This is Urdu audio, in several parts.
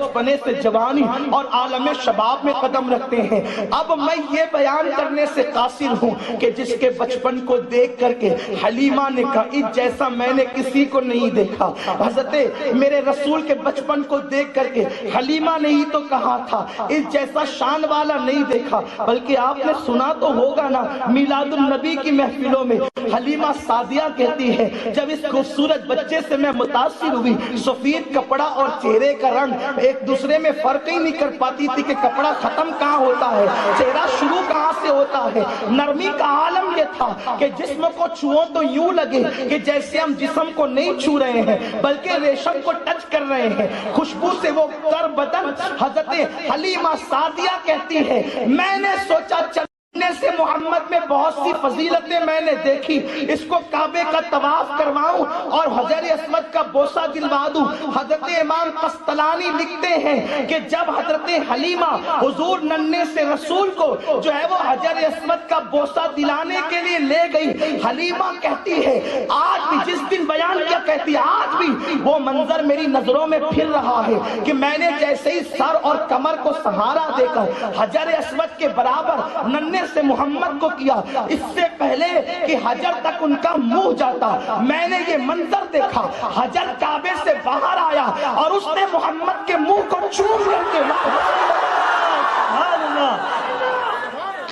بچپنے سے جوانی اور عالم شباب میں قدم رکھتے ہیں۔ اب میں یہ بیان کرنے سے قاصر ہوں کہ جس کے بچپن کو دیکھ کر کے حلیمہ نے کہا اس جیسا میں نے کسی کو نہیں دیکھا۔ حضرت میرے رسول کے بچپن کو دیکھ کر کے حلیمہ نے ہی تو کہا تھا اس جیسا شان والا نہیں دیکھا، بلکہ آپ نے سنا تو ہوگا نا میلاد النبی کی محفلوں میں حلیمہ سعدیہ کہتی ہے جب اس خوبصورت بچے سے میں متاثر ہوئی، سفید کپڑا اور چہرے کا رنگ ایک دوسرے میں فرق ہی نہیں کر پاتی تھی کہ کپڑا ختم کہاں ہوتا ہے، چہرہ شروع کہاں سے ہوتا ہے۔ نرمی کا عالم یہ تھا کہ جسم کو چھوؤ تو یوں لگے کہ جیسے ہم جسم کو نہیں چھو رہے ہیں بلکہ ریشم کو ٹچ کر رہے ہیں، خوشبو سے وہ تر بدن۔ حضرت حلیمہ سعدیہ کہتی ہے میں نے سوچا چلنے سے محمد میں بہت سی فضیلتیں میں نے دیکھی، اس کو کعبے کا طواف کرواؤں اور حجر اسود کا بوسہ دلوا دوں۔ حضرت امام قسطلانی لکھتے ہیں کہ جب حضرت حلیمہ حضور ننھے سے رسول کو جو ہے وہ حجر اسود کا بوسہ دلانے کے لیے لے گئی، حلیمہ کہتی ہے آج بھی جس دن بیان کیا کہتی ہے آج بھی وہ منظر میری نظروں میں پھر رہا ہے کہ میں نے جیسے ہی سر اور کمر کو سہارا دے کر حجر اسود کے برابر ننھے سے محمد کو کیا، اس سے پہلے کہ حجر تک ان کا منہ جاتا میں نے یہ منظر دیکھا، حجر کعبے سے باہر آیا اور اس نے محمد کے منہ کو چوم کر کے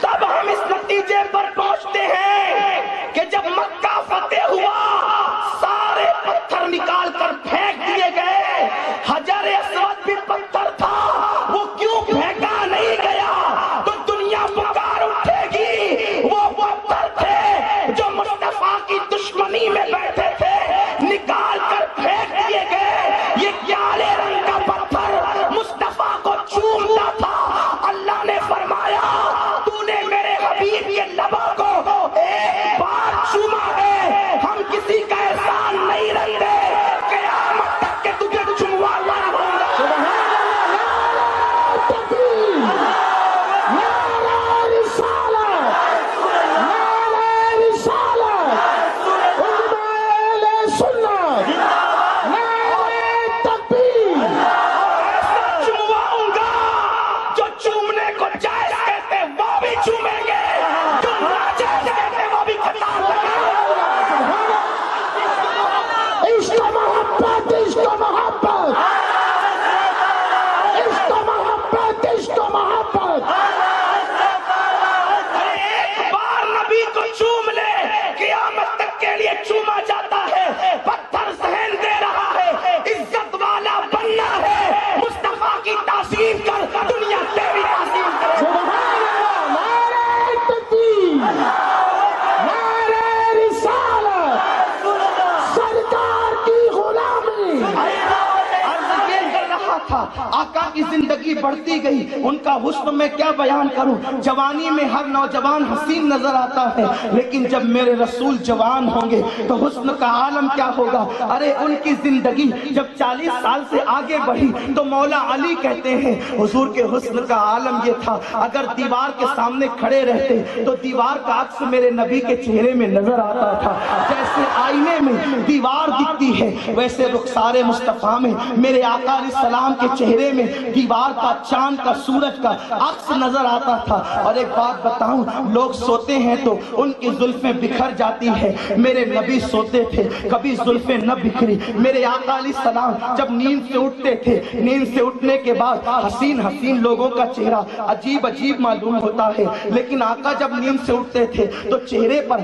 تب ہم اس نتیجے پر پہنچتے ہیں کہ جب مکہ فتح ہوا سارے پتھر نکال کر پھینک دیے گئے، حجر اسود بھی پتھر تھا وہ کیوں پھینکا نہیں گیا تو دنیا پکار اٹھے گی، وہ پتھر تھے جو مصطفیٰ کی دشمنی میں بیٹھے تھے نکال کر پھینک دیے گئے۔ یہ کالے رنگ کا پتھر مصطفیٰ کو چومتا تھا، اللہ نے فرمایا تو نے میرے حبیب کے لبوں کو ایک بار چوما ہے، ہم کسی کا احسان نہیں رکھتے قیامت تک کہ تجھے چموانا ہوگا۔ چوما جاتا ہے، پتھر ذہن دے رہا ہے، عزت والا بننا ہے، مصطفیٰ کی تعظیم کر دنیا تیری تعظیم کرے۔ سبحان اللہ، نعرہ تکبیر، نعرہ رسالت، سرکار کی غلامی۔ عرض یہ کر رہا تھا آقا کی زندگی بڑھتی گئی، ان کا حسن میں کیا بیان کروں، جوانی میں ہر نوجوان حسین نظر آتا ہے لیکن جب میرے رسول جوان ہوں گے تو حسن کا عالم کیا ہوگا۔ ارے ان کی زندگی جب 40 سال سے آگے بڑھی تو مولا علی کہتے ہیں حضور کے حسن کا عالم یہ تھا اگر دیوار کے سامنے کھڑے رہتے تو دیوار کا عکس میرے نبی کے چہرے میں نظر آتا تھا، جیسے آئینے میں دیوار دکھتی ہے ویسے رخسار مصطفیٰ میں میرے آقا علیہ السلام کے چہرے میں دیوار کا، چاند کا، سورج کا عکس نظر آتا تھا۔ اور ایک بات بتاؤں، لوگ سوتے ہیں تو ان کی زلفیں بکھر جاتی ہے، میرے نبی سوتے تھے کبھی زلفیں نہ بکھری۔ میرے آقا علیہ السلام جب نیند سے اٹھتے تھے، نیند سے اٹھنے کے بعد حسین حسین لوگوں کا چہرہ عجیب عجیب معلوم ہوتا ہے، لیکن آقا جب نیند سے اٹھتے تھے تو چہرے پر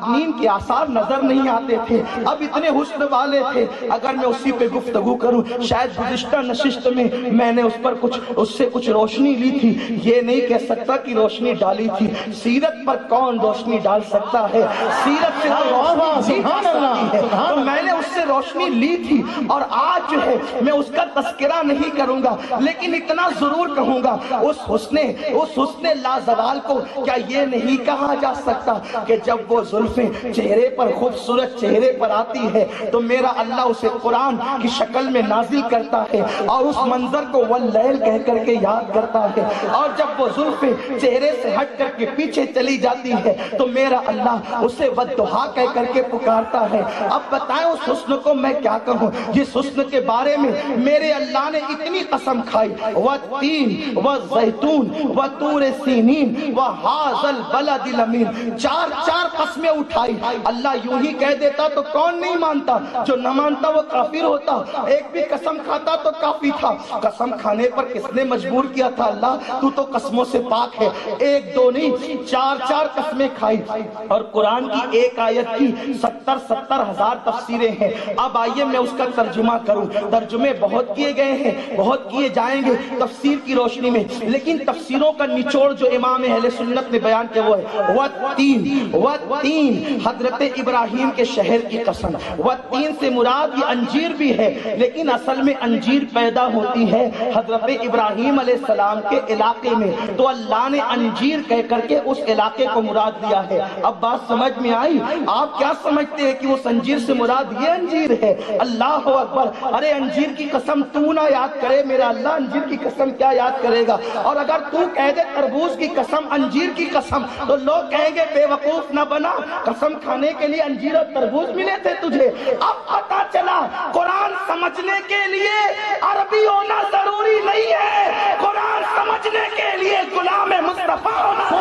نیند کے آثار نظر نہیں آتے تھے، اب اتنے حسن والے تھے۔ اگر میں اسی پہ گفتگو کروں، شاید گزشتہ نشست میں نے اس سے کچھ روشنی لی تھی، یہ نہیں کہہ سکتا کہ روشنی ڈالی تھی، سیرت پر کون روشنی ڈال سکتا ہے، سیرت سے تو روشنی ہے، تو میں نے اس سے روشنی لی تھی۔ اور آج جو ہے میں اس کا تذکرہ نہیں کروں گا لیکن اتنا ضرور کہوں گا اس حسن لازوال کو کیا یہ نہیں کہا جا سکتا کہ جب وہ زلفیں چہرے پر، خوبصورت چہرے پر آتی ہے تو میرا اللہ اسے قرآن کی شکل میں نازل کرتا ہے۔ اور اس منظر کو واللیل کہہ کر کے یاد کرتا ہے، اور جب وہ زلفیں چہرے سے ہٹ کر کے پیچھے چلی جاتی ہے تو میرا اللہ اسے والضحیٰ کہہ کر کے پکارتا ہے۔ اب بتائیں اس حسن کو میں کیا کہوں، جس حسن کے بارے میں میرے اللہ نے اتنی قسم کھائی، والتین والزیتون وطور سینین وہذا البلد الامین، چار قسمیں اٹھائی۔ اللہ یوں ہی کہہ دیتا تو کون نہیں مانتا، جو نہ مانتا وہ کافر ہوتا، ایک بھی قسم کھاتا تو کافی تھا۔ قسم کھانے پر کس نے مجبور کیا تھا؟ اللہ تو قسموں سے پاک ہے، ایک دو نہیں چار قسمیں کھائی۔ اور قرآن کی ایک آیت کی 70 ہزار تفسیریں ہیں۔ اب آئیے میں اس کا ترجمہ کروں، ترجمے بہت کیے گئے ہیں، بہت کیے جائیں گے تفسیر کی روشنی میں، لیکن تفسیروں کا نچوڑ جو امام اہل سنت نے بیان کیا وہ ہے والتین، حضرت ابراہیم کے شہر کی قسم۔ والتین سے مراد یہ انجیر بھی ہے، لیکن اصل میں انجیر پیدا ہوتی ہے حضرت ابراہیم علیہ السلام کے علاقے میں، تو اللہ نے انجیر کہہ کر کے اس علاقے کو مراد دیا ہے۔ اب بات سمجھ میں آئی؟ آپ کیا سمجھتے ہیں کہ وہ انجیر سے مراد یہ انجیر ہے؟ اللہ اکبر! ارے انجیر کی قسم تو نہ یاد کرے میرا اللہ، انجیر کی قسم کیا یاد کرے گا؟ اور اگر تو کہہ دے تربوز کی قسم، انجیر کی قسم، تو لوگ کہیں گے بے وقوف نہ بنا، قسم کھانے کے لیے انجیر اور تربوز ملے تھے تجھے۔ اب پتا چلا قرآن سمجھنے کے لیے عربی ہونا ضروری نہیں ہے، قرآن سمجھنے کے لیے غلام مصطفیٰ ہونا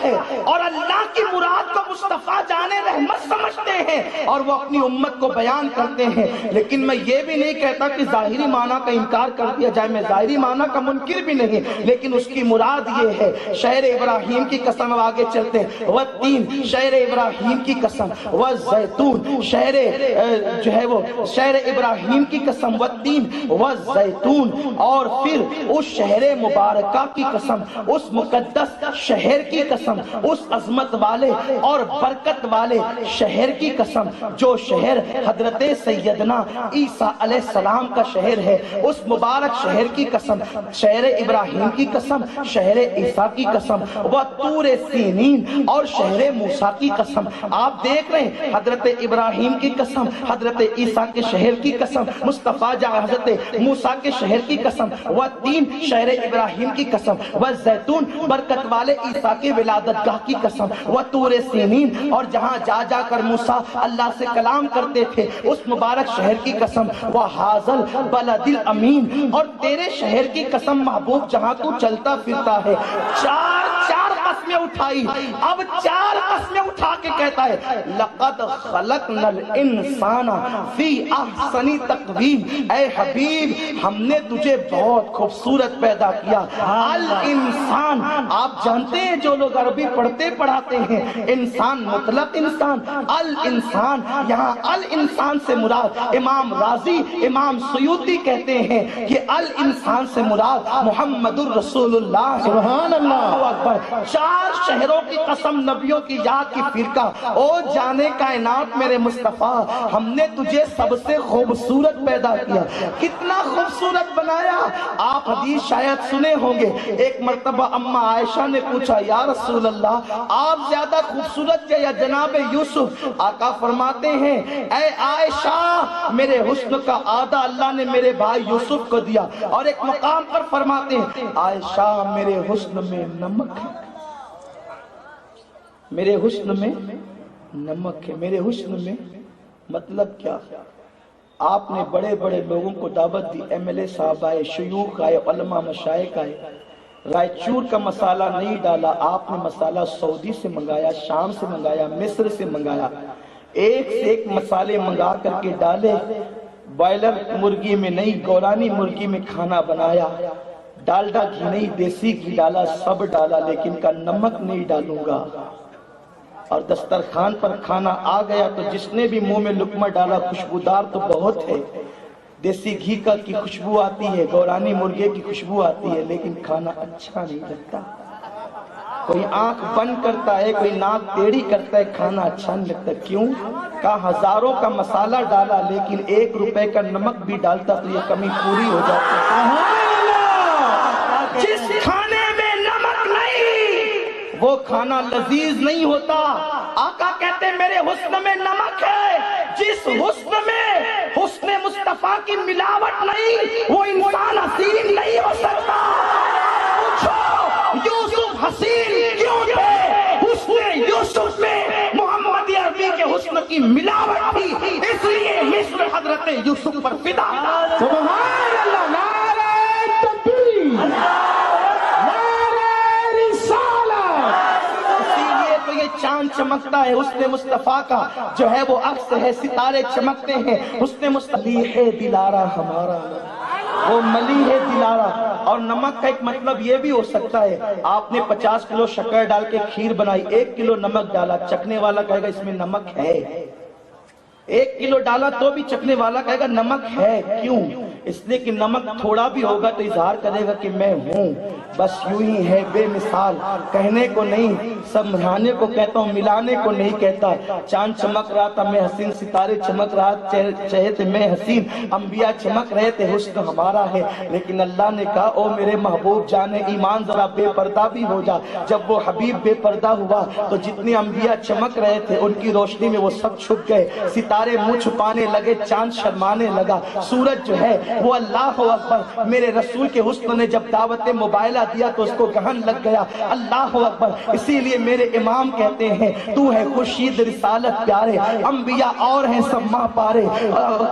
ہے، اور اللہ کی مراد کو مصطفیٰ جانے رحمت سمجھتے ہیں اور وہ اپنی امت کو بیان کرتے ہیں۔ لیکن میں یہ بھی نہیں کہتا کہ ظاہری معنی کا انکار کر دیا جائے، میں ظاہری معنی کا منکر بھی نہیں، لیکن اس کی مراد یہ ہے شہر ابراہیم کی قسم۔ آگے چلتے ہیں، والتین شہر ابراہیم کی قسم، والزیتون شہر جو ہے وہ شہر ابراہیم کی قسم، والتین والزیتون، اور پھر اس شہر مبارکہ کی قسم، اس مقدس شہر کی قسم، اس عظمت والے اور برکت والے شہر کی قسم جو شہر حضرت سیدنا عیسیٰ علیہ السلام کا شہر ہے، اس مبارک شہر کی قسم، شہر ابراہیم کی قسم، شہر عیسیٰ کی قسم، وطور سینین اور شہر موسیٰ کی قسم۔ آپ دیکھ رہے ہیں حضرت ابراہیم کی قسم، حضرت عیسیٰ کے شہر کی قسم، مصطفیٰ جا حضرت موسیٰ کے شہر کی قسم، والتین شہر ابراہیم کی قسم، والزیتون برکت والے عیسیٰ کے ولادت گاہ کی قسم، وطور سینین اور جہاں جا جا کر موسیٰ اللہ سے کلام کرتے تھے اس مبارک شہر کی قسم، وہذا البلد الامین، اور تیرے شہر کی قسم محبوب جہاں تو چلتا پھرتا ہے۔ چار قسمیں اٹھائی، اب چار قسمیں اٹھا کے کہتا ہے لقد خلقنا الانسان فی احسن تقویم، اے حبیب ہم نے تجھے بہت خوبصورت پیدا کیا۔ الانسان، آپ جانتے ہیں جو لوگ عربی پڑھتے پڑھاتے ہیں، انسان مطلق انسان، الانسان، یہاں الانسان سے مراد امام رازی امام سیوطی کہتے ہیں کہ الانسان سے مراد محمد الرسول اللہ، سبحان اللہ اکبر۔ چار شہروں کی قسم نبیوں کی یاد کی فرقہ، او جانے کائنات میرے مصطفیٰ ہم نے تجھے سب سے خوبصورت پیدا کیا، کتنا خوبصورت بنایا۔ آپ حدیث شاید سنے ہوں گے، ایک مرتبہ اماں عائشہ نے پوچھا یا رسول اللہ آپ زیادہ خوبصورت تھے یا جناب یوسف؟ آقا فرماتے ہیں اے عائشہ میرے حسن کا آدھا اللہ نے میرے بھائی یوسف کو دیا، اور ایک مقام پر فرماتے ہیں عائشہ میرے حسن میں نمک ہے، میرے حسن میں نمک ہے، میرے حسن میں مطلب کیا؟ آپ نے بڑے بڑے لوگوں کو دعوت دی، ایم ایل اے صاحب آئے، شیوخ آئے، علماء مشائخ آئے، رائچور کا مسالہ نہیں ڈالا، آپ نے مسالہ سعودی سے منگایا، شام سے منگایا، مصر سے منگایا، ایک سے ایک مسالے منگا کر کے ڈالے، بائلر مرغی میں نہیں گورانی مرغی میں کھانا بنایا، ڈالڈا گھی نہیں دیسی گھی ڈالا، سب ڈالا، لیکن کا نمک نہیں ڈالوں گا۔ اور دسترخوان پر کھانا آ گیا تو جس نے بھی منہ میں لقمہ ڈالا خوشبودار تو بہت ہے، دیسی گھی کی خوشبو آتی ہے، گورانی مرغے کی خوشبو آتی ہے، لیکن کھانا اچھا نہیں لگتا۔ کوئی آنکھ بند کرتا ہے، کوئی ناک ٹیڑھی کرتا ہے، کھانا اچھا نہیں لگتا. کیوں؟ کہا ہزاروں کا مسالہ ڈالا لیکن 1 روپے کا نمک بھی ڈالتا تو یہ کمی پوری ہو جاتی. جس کھانے میں نمک نہیں وہ کھانا لذیذ نہیں ہوتا. آقا کہتے ہیں میرے حسن میں نمک ہے. جس حسن میں حسن مصطفیٰ کی ملاوٹ نہیں وہ انسان حسین نہیں ہو سکتا. پوچھو یوسف حسین کیوں تھے؟ حسن یوسف میں محمد عربی کے حسن کی ملاوٹ تھی، اس لیے مصر حضرت یوسف پر فدا. سبحان اللہ. نعرہ تکبیر، نعرہ رسالت. اسی لیے تو یہ چاند چمکتا ہے حسن مصطفیٰ کا جو ہے وہ عکس ہے، ستارے چمکتے ہیں. حسن مصطفیٰ ہے دلارا ہمارا، وہ ملی ہے دلارا. اور نمک کا ایک مطلب یہ بھی ہو سکتا ہے آپ نے 50 کلو شکر ڈال کے کھیر بنائی، 1 کلو نمک ڈالا، چکھنے والا کہے گا اس میں نمک ہے. 1 کلو ڈالا تو بھی چکھنے والا کہے گا نمک ہے. کیوں؟ اس لیے کہ نمک تھوڑا بھی ہوگا تو اظہار کرے گا کہ میں ہوں. بس یوں ہی ہے بے مثال، کہنے کو نہیں سمجھانے کو کہتا ہوں، ملانے کو نہیں کہتا. چاند چمک رہا تھا میں حسین، ستارے چمک رہا چہرے تھے میں حسین، انبیاء چمک رہے تھے حسن ہمارا ہے. لیکن اللہ نے کہا او میرے محبوب جان ایمان ذرا بے پردہ بھی ہو جا. جب وہ حبیب بے پردہ ہوا تو جتنے انبیاء چمک رہے تھے ان کی روشنی میں وہ سب چھپ گئے. ستارے منہ چھپانے لگے، چاند شرمانے لگا، سورج جو ہے وہ اللہ اکبر. میرے رسول کے حسن نے جب دعوت موبائلہ دیا تو اس کو گہن لگ گیا. اللہ اکبر. اسی لیے میرے امام کہتے ہیں تو ہے خورشید رسالت پیارے، انبیاء اور ہیں سب ماہ پارے.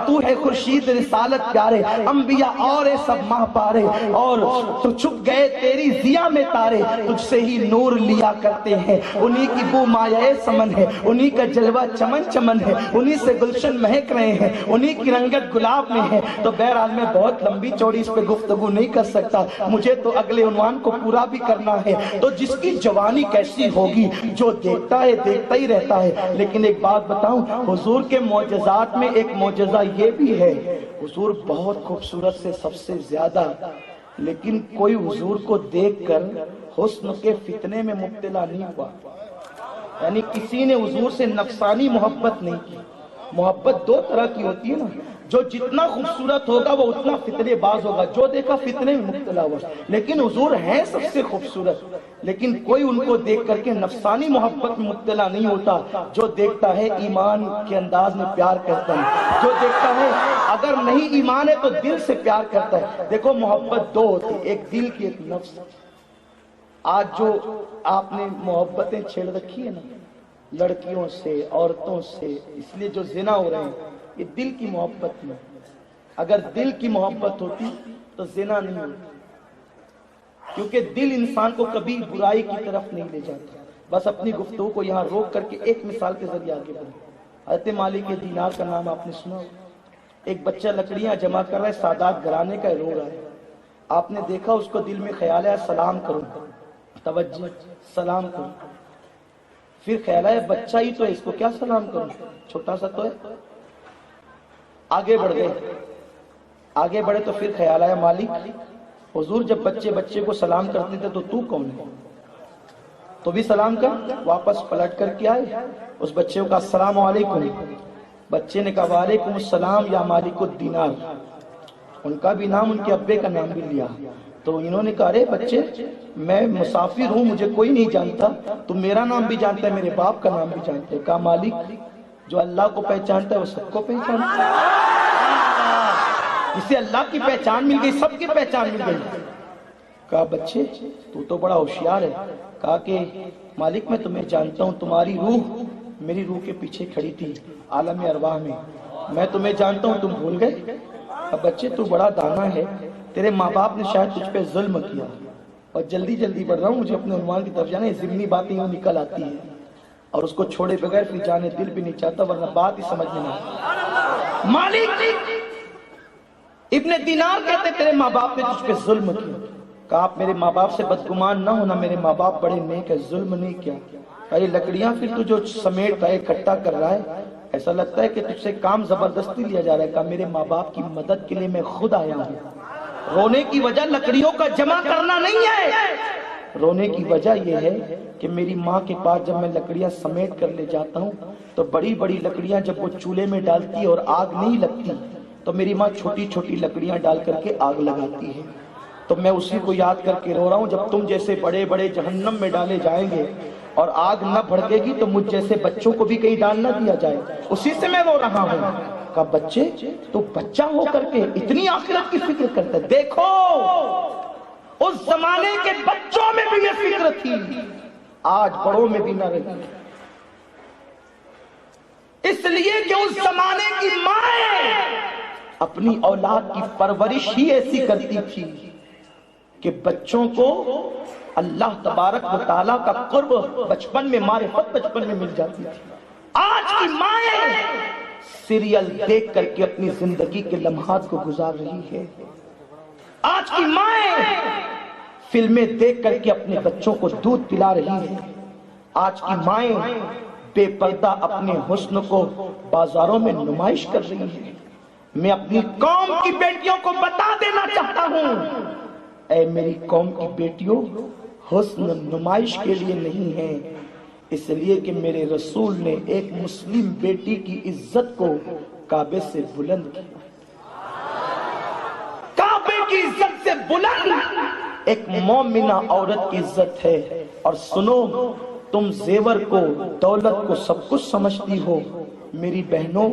تو ہے خورشید رسالت پیارے، انبیاء اور ہیں سب ماہ پارے. اور تو چھپ گئے تیری ضیا میں تارے، تجھ سے ہی نور لیا کرتے ہیں. انہی کی بو مایہ سمن ہے، انہی کا جلوہ چمن چمن ہے، انہی سے گلشن مہک رہے ہیں، انہی کی رنگت گلاب میں ہے. تو بہرحال میں بہت لمبی چوڑی اس پہ گفتگو نہیں کر سکتا، مجھے تو اگلے عنوان کو پورا بھی کرنا ہے. تو جس کی جوانی کیسی ہوگی جو دیکھتا ہے دیکھتا ہی رہتا ہے. لیکن ایک بات بتاؤں، حضور کے معجزات میں ایک معجزہ یہ بھی ہے، حضور بہت خوبصورت سے سب سے زیادہ، لیکن کوئی حضور کو دیکھ کر حسن کے فتنے میں مبتلا نہیں ہوا. یعنی کسی نے حضور سے نفسانی محبت نہیں کی. محبت 2 طرح کی ہوتی ہے نا، جو جتنا خوبصورت ہوگا وہ اتنا فتنے باز ہوگا. جو دیکھا فتنے میں مبتلا ہوا. لیکن حضور ہیں سب سے خوبصورت، لیکن کوئی ان کو دیکھ کر کے نفسانی محبت میں مبتلا نہیں ہوتا. جو دیکھتا ہے ایمان کے انداز میں پیار کرتا ہے، جو دیکھتا ہے اگر نہیں ایمان ہے تو دل سے پیار کرتا ہے. دیکھو محبت 2 ہوتی، ایک دل کی ایک نفس. آج جو آپ نے محبتیں چھیڑ رکھی ہے نا لڑکیوں سے عورتوں سے، اس لیے جو زنا ہو رہے ہیں یہ دل کی محبت میں. اگر دل کی محبت ہوتی تو زنا نہیں ہوتی، کیونکہ دل انسان کو کبھی برائی کی طرف نہیں لے جاتا. بس اپنی گفتگو کو یہاں روک کر کے ایک مثال کے ذریعے آگے بڑھیں. حضرت مالک دینار کا نام آپ نے سنا. ایک بچہ لکڑیاں جمع کر رہا ہے، سادات گھرانے کا رو رہا ہے. آپ نے دیکھا اس کو دل میں خیال ہے سلام کروں، توجہ سلام کروں. پھر خیال ہے بچہ ہی تو ہے، اس کو کیا سلام کروں، چھوٹا سا تو ہے. آگے بڑھ گئے، آگے بڑھے تو پھر خیال آیا مالک حضور جب بچے کو سلام کرتے تھے تو کون ہے، تو بھی سلام کر. واپس پلٹ کر کے آئے، اس بچے کو کہا السلام علیکم. بچے نے کہا وعلیکم السلام یا مالک الدینار. ان کا بھی نام ان کے ابے کا نام بھی لیا. تو انہوں نے کہا ارے بچے میں مسافر ہوں، مجھے کوئی نہیں جانتا، تم میرا نام بھی جانتا ہے میرے باپ کا نام بھی جانتا ہے. کہا مالک جو اللہ کو پہچانتا ہے وہ سب کو پہچانتا ہے. جسے اللہ کی پہچان مل گئی سب کی پہچان مل گئی. کہا بچے تو بڑا ہوشیار ہے. کہا کہ مالک میں تمہیں جانتا ہوں، تمہاری روح میری روح کے پیچھے کھڑی تھی عالم ارواح میں تمہیں جانتا ہوں، تم بھول گئے. اب بچے تو بڑا دانا ہے، تیرے ماں باپ نے شاید تجھ پہ ظلم کیا. اور جلدی بڑھ رہا ہوں، مجھے اپنے عنوان کی طرف جانا ہے. ضمنی باتیں یوں نکل آتی ہیں اور اس کو چھوڑے بغیر پھر جانے دل بھی نہیں چاہتا، ورنہ بات ہی سمجھ میں نہیں. مالک ابن دینار کہتے تیرے ماں باپ نے تجھ پہ ظلم کیا. کہا آپ میرے ماں باپ سے بدگمان نہ ہونا، میرے ماں باپ بڑے نیک ہے، ظلم نہیں کیا. یہ لکڑیاں پھر تو جو سمیٹ رہا ہے اکٹھا کر رہا ہے، ایسا لگتا ہے کہ تجھ سے کام زبردستی لیا جا رہا ہے. کہا میرے ماں باپ کی مدد کے لیے میں خود آیا ہوں. رونے کی وجہ لکڑیوں کا جمع کرنا نہیں ہے، رونے کی وجہ یہ ہے کہ میری ماں کے پاس جب میں لکڑیاں سمیٹ کر لے جاتا ہوں تو بڑی بڑی لکڑیاں جب وہ چولہے میں ڈالتی اور آگ نہیں لگتی تو میری ماں چھوٹی چھوٹی لکڑیاں ڈال کر کے آگ لگاتی ہے. تو میں اسی کو یاد کر کے رو رہا ہوں. جب تم جیسے بڑے بڑے جہنم میں ڈالے جائیں گے اور آگ نہ بھڑکے گی تو مجھ جیسے بچوں کو بھی کہیں ڈال نہ دیا جائے. اسی سے میں رو رہا ہوں. کہا بچے تو بچہ ہو کر کے اتنی آخرت کی فکر کرتا ہے. دیکھو اس زمانے کے بچوں میں بھی یہ فکر تھی, آج بڑوں میں بھی نہ رہی. اس لیے کہ اس زمانے کی مائیں اپنی اولاد کی پرورش ہی ایسی کرتی تھی کہ بچوں کو اللہ تبارک و تعالیٰ کا قرب بچپن میں, معرفت بچپن میں مل جاتی تھی. آج کی مائیں سیریل دیکھ کر کے اپنی زندگی کے لمحات کو گزار رہی ہے. آج کی مائیں فلمیں دیکھ کر کے اپنے بچوں کو دودھ پلا رہی ہے. آج کی مائیں بے پردہ اپنے حسن کو بازاروں میں نمائش کر رہی ہے. میں اپنی قوم کی بیٹیوں کو بتا دینا چاہتا ہوں, اے میری قوم کی بیٹیوں, حسن نمائش کے لیے نہیں ہے, اس لیے کہ میرے رسول نے ایک مسلم بیٹی کی عزت کو کعبے سے بلند کیا. کعبے کی عزت سے بلند ایک مومنہ عورت کی عزت ہے. اور سنو, تم زیور کو, دولت کو سب کچھ سمجھتی ہو, میری بہنوں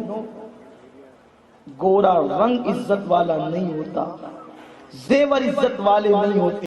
گورا رنگ عزت والا نہیں ہوتا, زیور عزت والے نہیں ہوتے.